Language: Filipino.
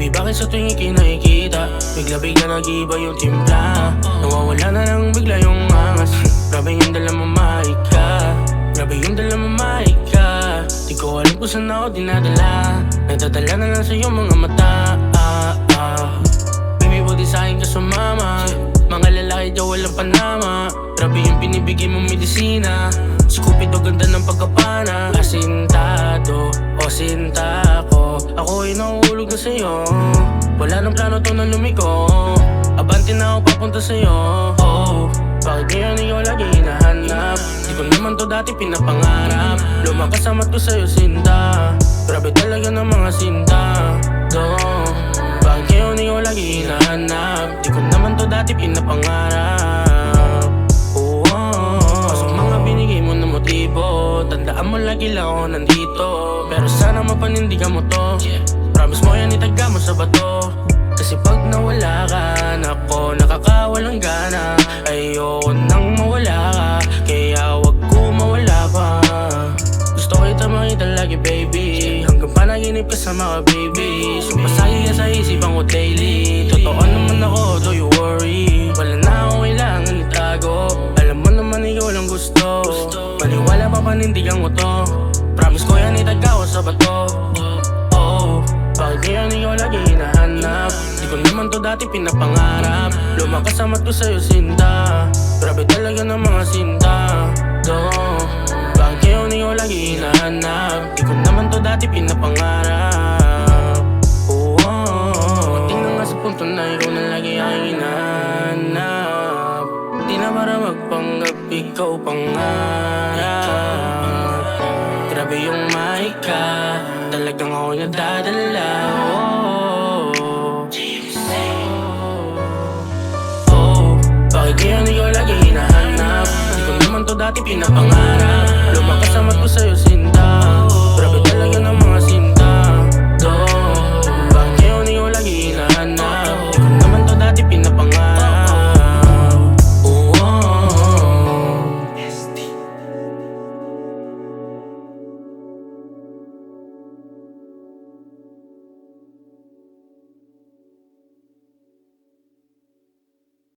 Baby, bakit sa tuwing ika'y nakikita bigla-bigla nag-iiba yung timpla? Nawawala na lang bigla yung angas. Grabe yung dala mamahik ka, grabe yung dala mamahik ka. Di ko alam kung saan ako dinadala, nagdadala na lang sa'yo mga mata. Baby, buti sa'kin ka sumama. Mga lalaki dyan walang panama. Grabe yung binibigay mong medisina. Si Cupido ganda ng pagkapana. Asintado o sinta ko, ako'y nahulog na sa'yo. Wala nang plano to na lumiko. Abante na ako papunta sa'yo. Oh, bakit ngayon ikaw lagi hinahanap? Di ko naman to dati pinapangarap. Lumakasama ko sa'yo sinta. Grabe talaga ng mga sinta do. Bakit ngayon ikaw lagi hinahanap? Di ko naman to dati pinapangarap. Oh, sa mga binigay mo na motibo, tandaan mo lagi lang ako nandito. Pero sana mapanindigan mo to. Promise mo yan, itaga mo sa bato. Kasi pag nawala ka, nako, nakakawalang gana. Ayoko nang mawala ka, kaya wag ko mawala pa. Gusto kita makita lagi baby, hanggang panaginip ka sa mga baby. Sumpasagi ka sa isipan ko daily. Totoo naman ako, do you worry? Wala na akong kailangan itago. Alam mo naman ikaw lang gusto. Maniwala pa panindigan mo to. Promise ko yan, itaga ko sa bato. Bakit ngayon ikaw lagi hinahanap? Di ko naman to dati pinapangarap. Lumakasamat ko sa'yo sinta. Grabe talaga ng mga sinta do. Bakit ngayon ikaw lagi hinahanap? Di ko naman to dati pinapangarap. Pagdating na nga sa punto na ikaw na lagi aking hinahanap. Di na para magpanggap, ikaw pangarap. Grabe yung mic ka, talagang ako nadadala. Bakit ngayon ikaw lagi hinahanap? Di ko naman to dati pinapangarap. Lumakasamat ko sa'yo sinta. Grabe talaga naman